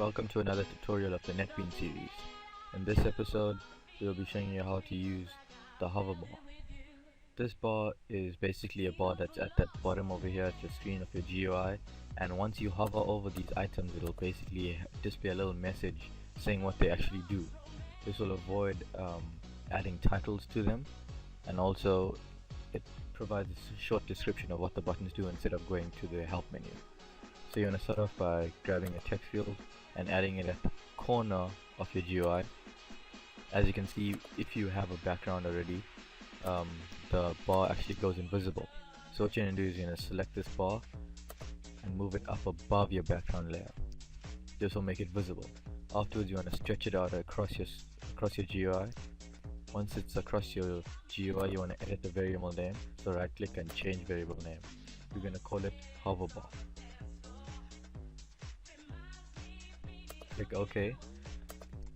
Welcome to another tutorial of the Netbeans series. In this episode, we will be showing you how to use the hover bar. This bar is basically a bar that's at that bottom over here at your screen of your GUI, and once you hover over these items, it will basically display a little message saying what they actually do. This will avoid adding titles to them, and also it provides a short description of what the buttons do instead of going to the help menu. So you want to start off by grabbing a text field and adding it at the corner of your GUI. As you can see, if you have a background already, the bar actually goes invisible. So what you're going to do is you're going to select this bar and move it up above your background layer. This will make it visible. Afterwards, you want to stretch it out across your GUI. Once it's across your GUI, you want to edit the variable name. So right click and change variable name. We're going to call it hover bar. Click OK,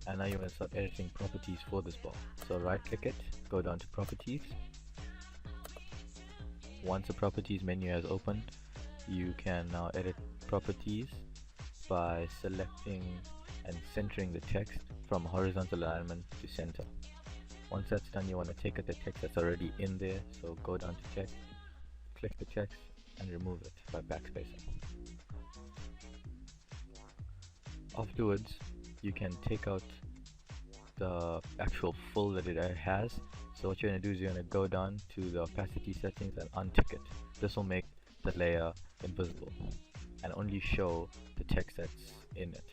and now you want to start editing properties for this bar. So right click it, go down to properties. Once the properties menu has opened, you can now edit properties by selecting and centering the text from horizontal alignment to center. Once that's done, you want to take out the text that's already in there, so go down to text, click the text and remove it by backspacing. Afterwards, you can take out the actual fill that it has. So what you're going to do is you're going to go down to the opacity settings and untick it. This will make the layer invisible and only show the text that's in it.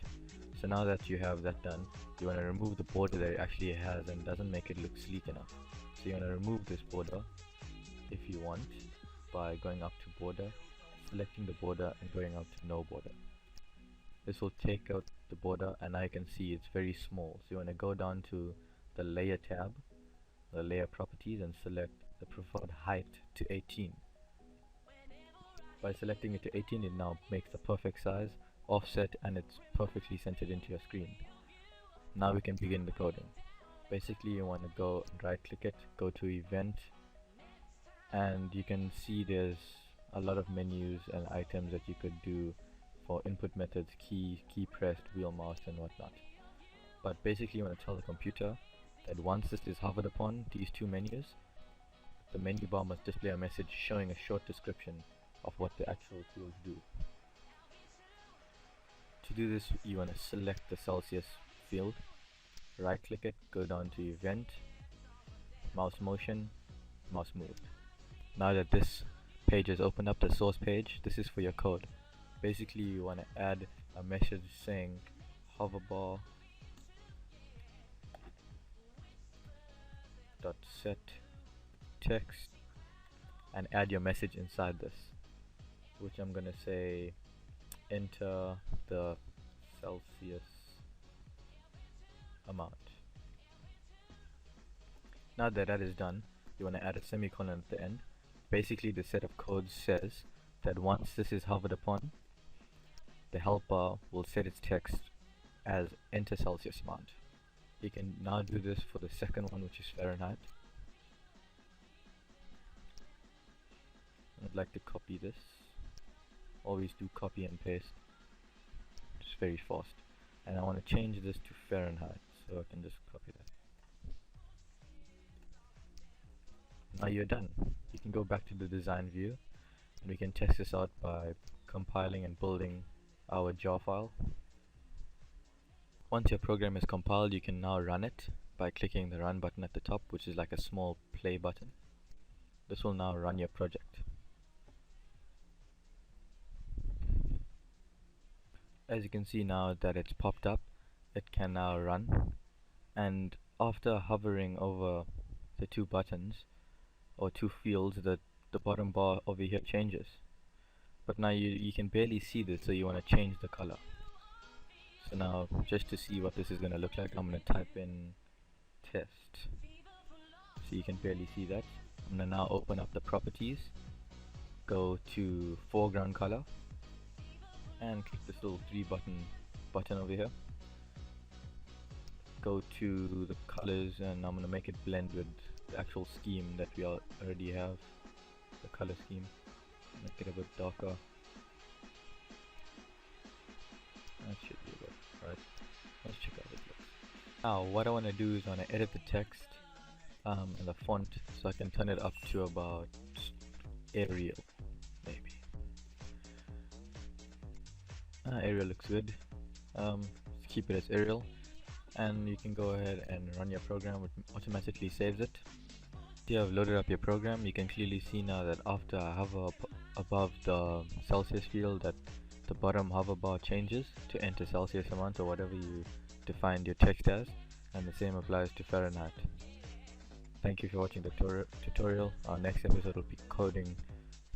So now that you have that done, you want to remove the border that it actually has and doesn't make it look sleek enough. So you want to remove this border if you want by going up to border, selecting the border and going up to no border. This will take out the border, and now you can see it's very small. So you want to go down to the layer tab, the layer properties, and select the preferred height to 18. By selecting it to 18, it now makes the perfect size, offset, and it's perfectly centered into your screen. Now we can begin the coding. Basically, you want to go and right click it, go to event, and you can see there's a lot of menus and items that you could do for input methods, key pressed, wheel mouse and whatnot. But basically you want to tell the computer that once this is hovered upon these two menus, the menu bar must display a message showing a short description of what the actual fields do. To do this, you want to select the Celsius field, right click it, go down to event, mouse motion, mouse moved. Now that this page has opened up, the source page, this is for your code. Basically you want to add a message saying hoverbar dot set text and add your message inside this, which I'm gonna say enter the Celsius amount. Now that is done, you want to add a semicolon at the end. Basically the set of codes says that once this is hovered upon, the help bar will set its text as enter Celsius amount. You can now do this for the second one, which is Fahrenheit. I'd like to copy this. Always do copy and paste. It's very fast. And I want to change this to Fahrenheit, so I can just copy that. Now you're done. You can go back to the design view and we can test this out by compiling and building our jar file. Once your program is compiled, you can now run it by clicking the run button at the top, which is like a small play button. This will now run your project. As you can see now that it's popped up, it can now run, and after hovering over the two buttons or two fields, the bottom bar over here changes. But now you can barely see this, so you want to change the color. So now, just to see what this is going to look like, I'm going to type in test. So you can barely see that. I'm going to now open up the properties, go to foreground color, and click this little button over here. Go to the colors, and I'm going to make it blend with the actual scheme that we already have, the color scheme. Make it a bit darker. That should be good. Right. Let's check out it looks. Now, what I want to do is I want to edit the text and the font so I can turn it up to about Arial, maybe. Arial looks good. Let's keep it as Arial, and you can go ahead and run your program. It automatically saves it. You have loaded up your program. You can clearly see now that after I hover up above the Celsius field, that the bottom hover bar changes to enter Celsius amount or whatever you defined your text as, and the same applies to Fahrenheit. Thank you for watching the tutorial. Our next episode will be coding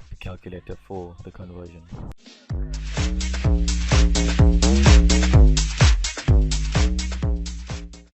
the calculator for the conversion.